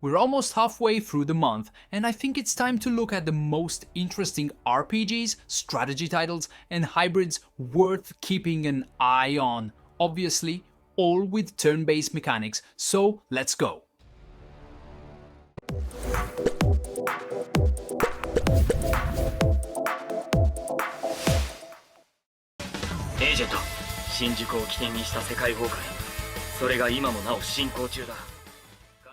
We're almost halfway through the month, and I think it's time to look at the most interesting RPGs, strategy titles, and hybrids worth keeping an eye on. Obviously, all with turn-based mechanics, so let's go! Agent, 新宿を起点にした世界崩壊。それが今もなお進行中だ。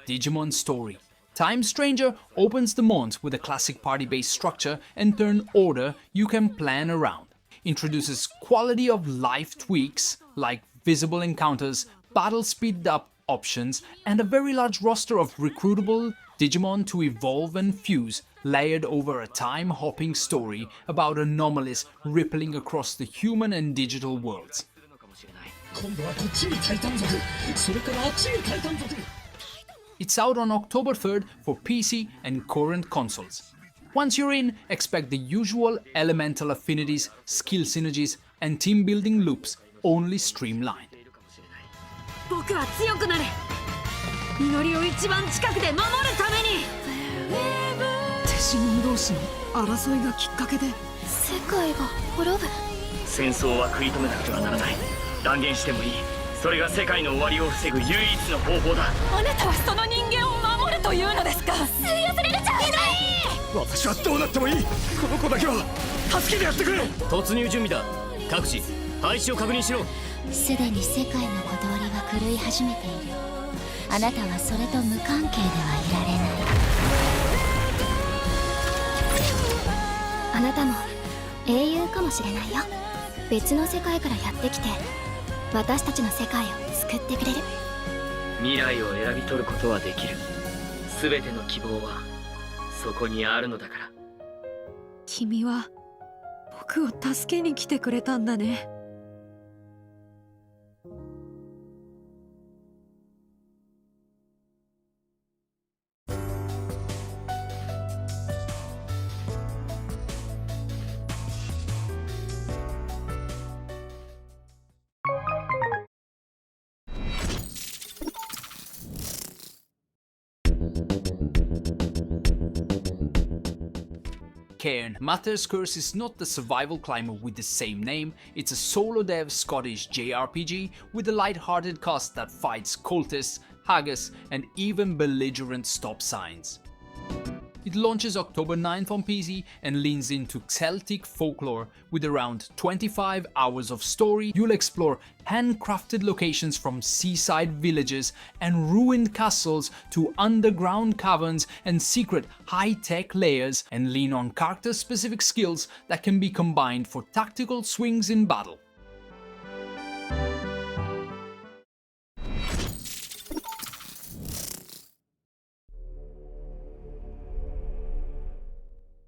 Digimon Story. Time Stranger opens the month with a classic party-based structure and turn order you can plan around. Introduces quality of life tweaks like visible encounters, battle speed up options, and a very large roster of recruitable Digimon to evolve and fuse, layered over a time-hopping story about anomalies rippling across the human and digital worlds. It's out on October 3rd for PC and current consoles. Once you're in, expect the usual elemental affinities, skill synergies, and team-building loops, only streamlined. 僕は強くなる。祈りを一番近くで守るために。デジモン同士の争いがきっかけで世界が滅ぶ。戦争は食い止めなくてはならない。断言してもいい。それが世界の終わりを防ぐ唯一の方法だ。あなたはその人間を守るというのですか。吸い寄せられちゃう。ひどい。私はどうなってもいい。この子だけは助けてやってくれ。突入準備だ。各自配置を確認しろ。すでに世界の小通りは狂い始めている。あなたはそれと無関係ではいられない。あなたも英雄かもしれないよ。別の世界からやってきて私たちの世界を救ってくれる。未来を選び取ることはできる。すべての希望はそこにあるのだから。君は僕を助けに来てくれたんだね。Cairn. Mathair's Curse is not the survival climber with the same name, it's a solo dev Scottish JRPG with a light-hearted cast that fights cultists, haggis, and even belligerent stop signs. It launches October 9th on PC and leans into Celtic folklore. With around 25 hours of story, you'll explore handcrafted locations from seaside villages and ruined castles to underground caverns and secret high-tech layers, and lean on character-specific skills that can be combined for tactical swings in battle.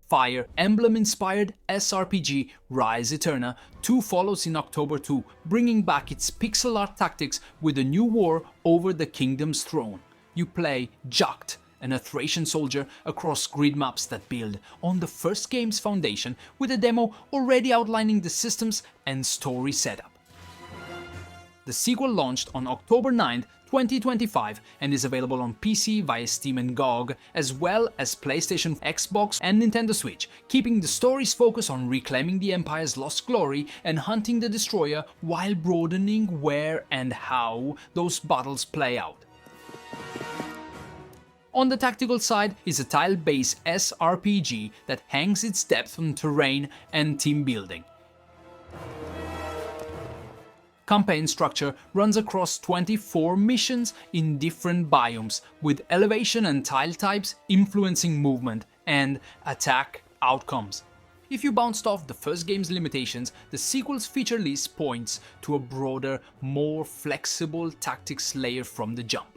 Fire Emblem-inspired SRPG Rise Eterna 2 follows in October 2, bringing back its pixel art tactics with a new war over the kingdom's throne. You play Jukt, an Thracian soldier across grid maps that build on the first game's foundation, with a demo already outlining the systems and story setup. The sequel launched on October 9th, 2025 and is available on PC via Steam and GOG, as well as PlayStation, Xbox and Nintendo Switch, keeping the story's focus on reclaiming the Empire's lost glory and hunting the Destroyer while broadening where and how those battles play out. On the tactical side is a tile-based SRPG that hangs its depth on terrain and team building. Campaign structure runs across 24 missions in different biomes, with elevation and tile types influencing movement and attack outcomes. If you bounced off the first game's limitations, the sequel's feature list points to a broader, more flexible tactics layer from the jump.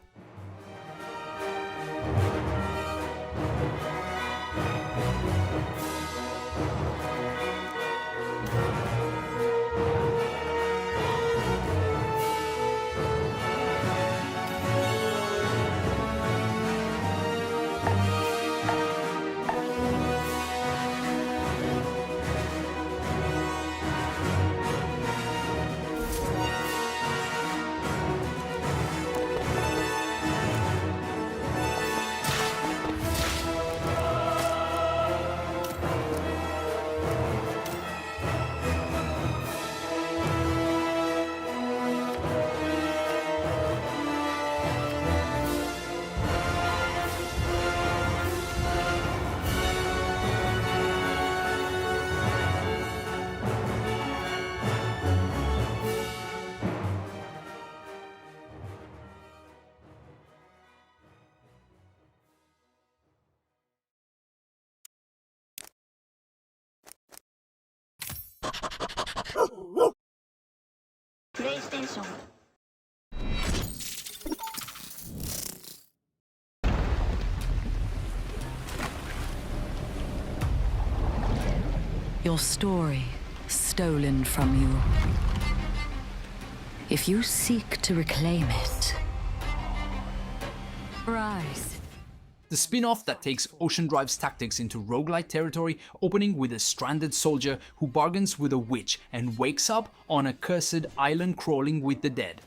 PlayStation Your story stolen from you. If you seek to reclaim it, rise. The spin-off that takes Ocean Drive's tactics into roguelite territory, opening with a stranded soldier who bargains with a witch and wakes up on a cursed island crawling with the dead.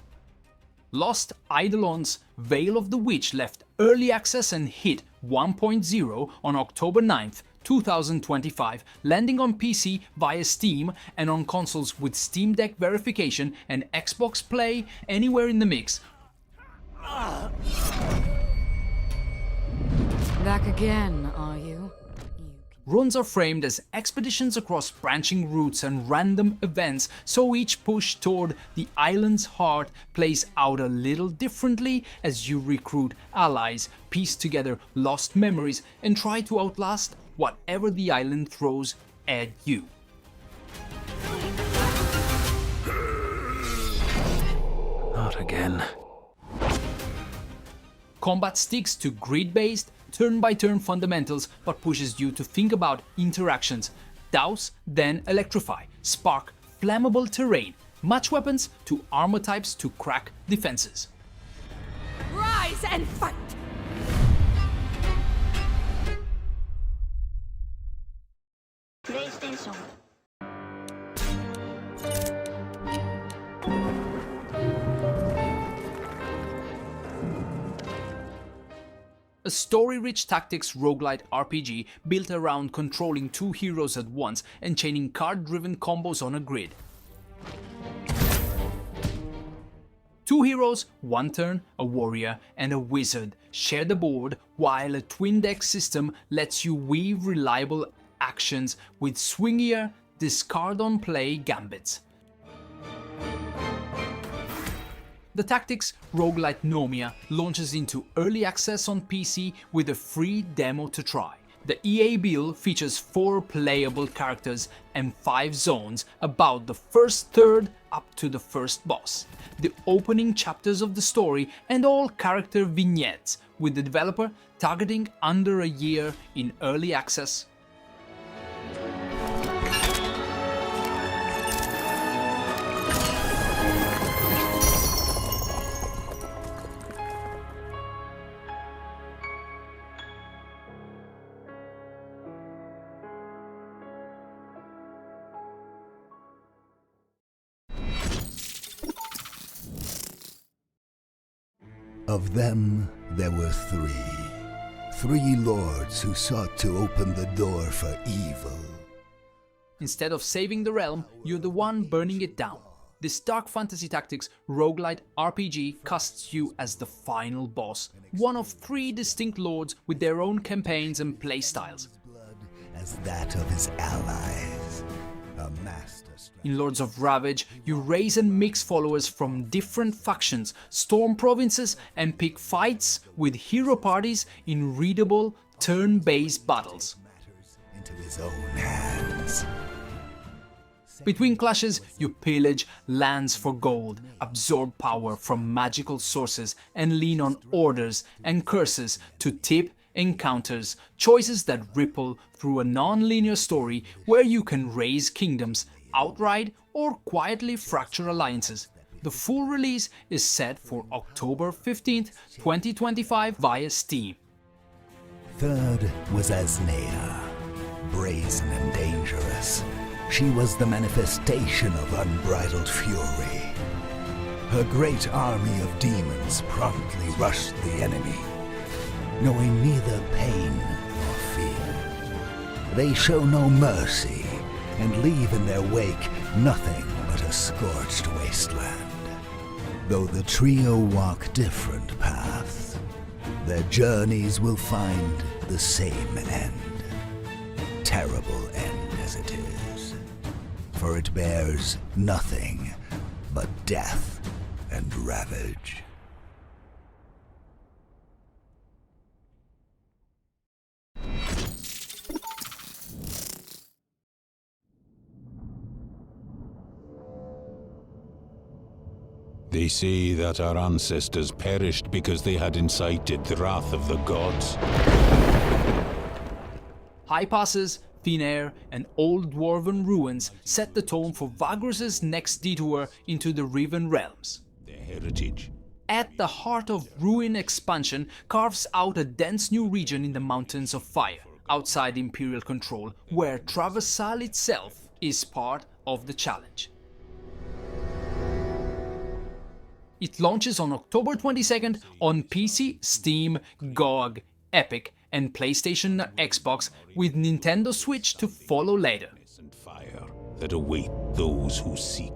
Lost Eidolons, Veil of the Witch left early access and hit 1.0 on October 9th, 2025, landing on PC via Steam and on consoles with Steam Deck verification and Xbox Play Anywhere in the mix. Back again, are you? Runs are framed as expeditions across branching routes and random events, so each push toward the island's heart plays out a little differently as you recruit allies, piece together lost memories, and try to outlast whatever the island throws at you. Not again. Combat sticks to grid-based, turn-by-turn fundamentals, but pushes you to think about interactions. Douse, then electrify, spark flammable terrain, match weapons to armor types to crack defenses. Rise and fight! PlayStation A story-rich tactics roguelite RPG built around controlling two heroes at once and chaining card-driven combos on a grid. Two heroes, one turn, a warrior, and a wizard share the board, while a twin deck system lets you weave reliable actions with swingier discard-on-play gambits. The tactics roguelite NOMIA launches into early access on PC with a free demo to try. The EA build features 4 playable characters and 5 zones, about the first third up to the first boss, the opening chapters of the story, and all character vignettes, with the developer targeting under a year in early access. Of them, there were 3. 3 lords who sought to open the door for evil. Instead of saving the realm, you're the one burning it down. This dark fantasy tactics roguelite RPG casts you as the final boss, one of 3 distinct lords with their own campaigns and playstyles. Blood as that of his allies. A master In Lords of Ravage, you raise and mix followers from different factions, storm provinces, and pick fights with hero parties in readable, turn-based battles. into his own hands. Between clashes, you pillage lands for gold, absorb power from magical sources, and lean on orders and curses to tip encounters, choices that ripple through a non-linear story where you can raise kingdoms outright or quietly fracture alliances. The full release is set for October 15th, 2025 via Steam. Third was Asnea, brazen and dangerous. She was the manifestation of unbridled fury. Her great army of demons promptly rushed the enemy, knowing neither pain nor fear. They show no mercy and leave in their wake nothing but a scorched wasteland. Though the trio walk different paths, their journeys will find the same end. Terrible end as it is, for it bears nothing but death and ravage. They say that our ancestors perished because they had incited the wrath of the gods. High passes, thin air, and old dwarven ruins set the tone for Vagrus' next detour into the Riven realms. Their heritage. At the heart of Ruin expansion carves out a dense new region in the Mountains of Fire, outside Imperial control, where Traversal itself is part of the challenge. It launches on October 22nd on PC, Steam, GOG, Epic, and PlayStation Xbox, with Nintendo Switch to follow later. And fire that await those who seek.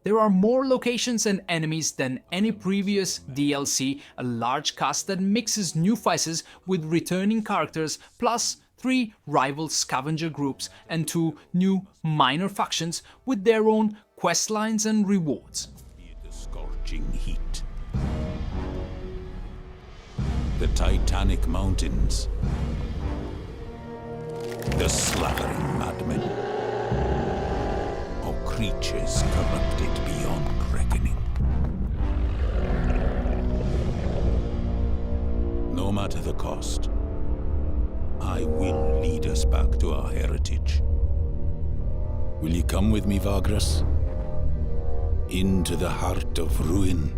There are more locations and enemies than any previous DLC, a large cast that mixes new faces with returning characters, plus 3 rival scavenger groups and 2 new minor factions with their own questlines and rewards. The scorching heat. The Titanic Mountains. The slavering madmen. Or creatures corrupted beyond reckoning. No matter the cost, I will lead us back to our heritage. Will you come with me, Vagrus? Into the heart of ruin.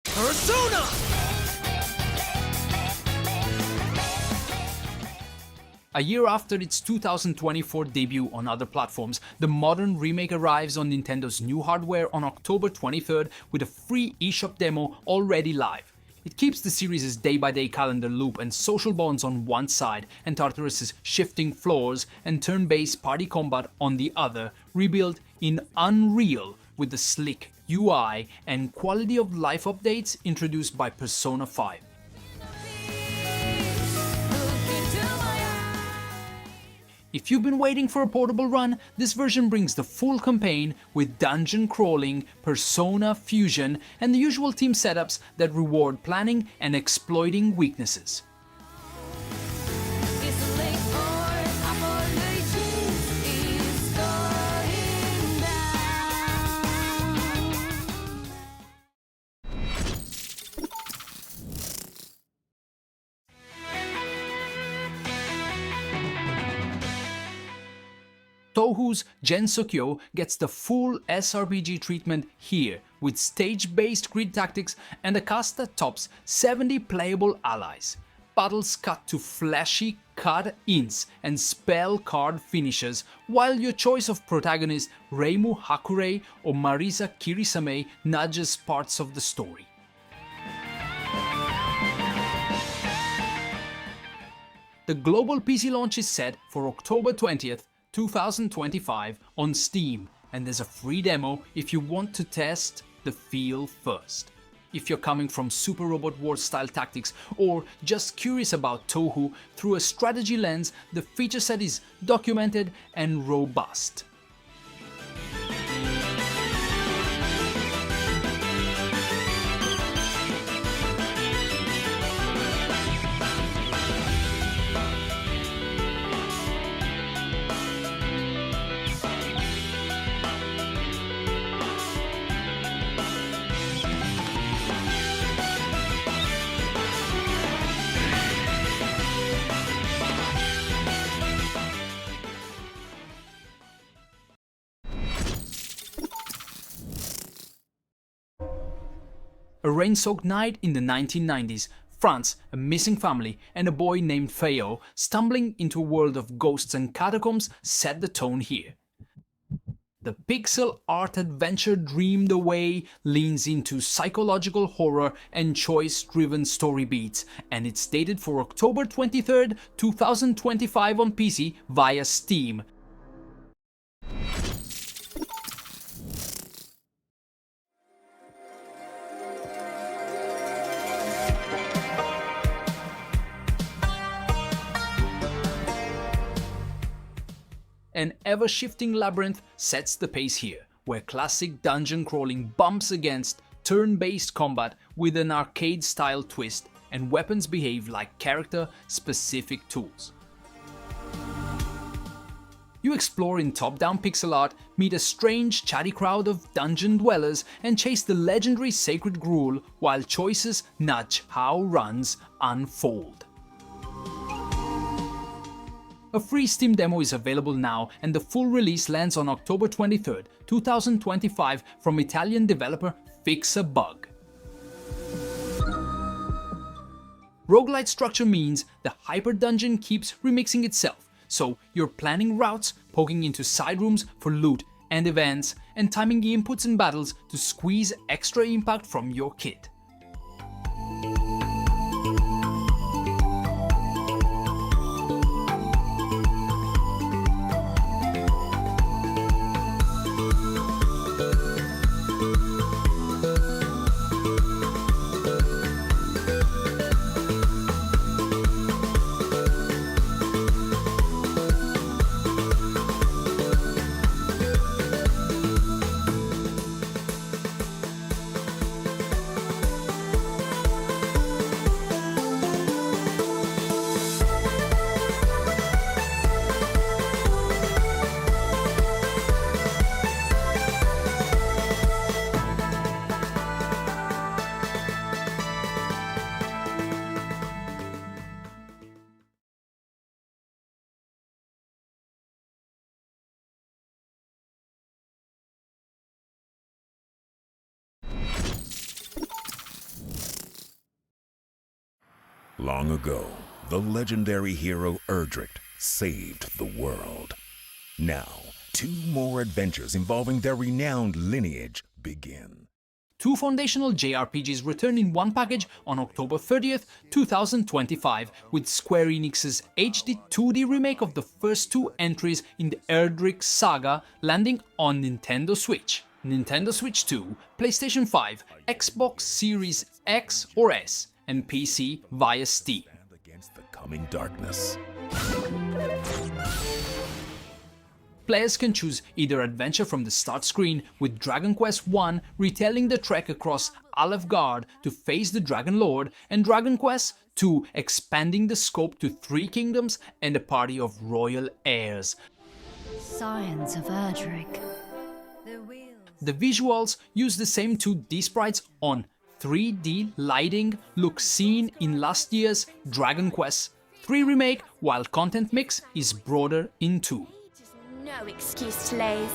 Persona! A year after its 2024 debut on other platforms, the modern remake arrives on Nintendo's new hardware on October 23rd with a free eShop demo already live. It keeps the series' day-by-day calendar loop and social bonds on one side, and Tartarus' shifting floors and turn-based party combat on the other, rebuilt in Unreal with the slick UI and quality of life updates introduced by Persona 5. If you've been waiting for a portable run, this version brings the full campaign with dungeon crawling, Persona fusion, and the usual team setups that reward planning and exploiting weaknesses. Touhou's Gensokyo gets the full SRPG treatment here, with stage-based grid tactics and a cast that tops 70 playable allies. Battles cut to flashy cut-ins and spell card finishes, while your choice of protagonist Reimu Hakurei or Marisa Kirisame nudges parts of the story. The global PC launch is set for October 20th, 2025 on Steam, and there's a free demo if you want to test the feel first. If you're coming from Super Robot Wars style tactics or just curious about Touhou through a strategy lens, the feature set is documented and robust. A rain-soaked night in the 1990s, France, a missing family, and a boy named Feo stumbling into a world of ghosts and catacombs set the tone here. The pixel art adventure dreamed away leans into psychological horror and choice-driven story beats, and it's dated for October 23rd, 2025 on PC via Steam. An ever-shifting labyrinth sets the pace here, where classic dungeon crawling bumps against turn-based combat with an arcade-style twist, and weapons behave like character-specific tools. You explore in top-down pixel art, meet a strange, chatty crowd of dungeon dwellers, and chase the legendary Sacred Gruel while choices nudge how runs unfold. A free Steam demo is available now, and the full release lands on October 23rd, 2025 from Italian developer Fix a Bug. Roguelite structure means the hyper dungeon keeps remixing itself, so you're planning routes, poking into side rooms for loot and events, and timing the inputs and battles to squeeze extra impact from your kit. Long ago, the legendary hero Erdrick saved the world. Now, 2 more adventures involving their renowned lineage begin. 2 foundational JRPGs return in one package on October 30th, 2025, with Square Enix's HD 2D remake of the first 2 entries in the Erdrick saga landing on Nintendo Switch, Nintendo Switch 2, PlayStation 5, Xbox Series X or S, and PC via Steam. Against the coming darkness. Players can choose either adventure from the start screen, with Dragon Quest I retelling the trek across Alefgard to face the Dragon Lord, and Dragon Quest II expanding the scope to 3 kingdoms and a party of royal heirs. Science of Erdrick. The visuals use the same 2D sprites on 3D lighting look seen in last year's Dragon Quest III Remake, while content mix is broader in 2. No excuse, slays.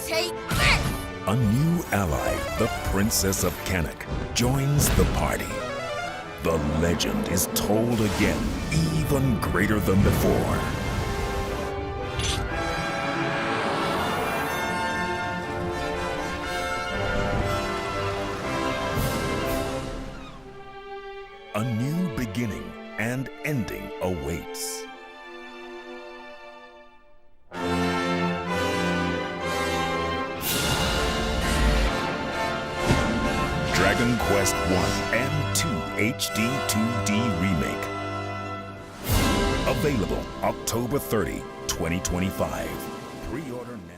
Take this! A new ally, the Princess of Canik, joins the party. The legend is told again, even greater than before. A new beginning and ending awaits. Dragon Quest I and 2 HD 2D Remake. Available October 30, 2025. Pre-order now.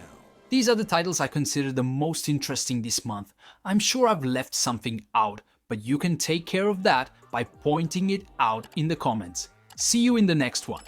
These are the titles I consider the most interesting this month. I'm sure I've left something out, but you can take care of that by pointing it out in the comments. See you in the next one.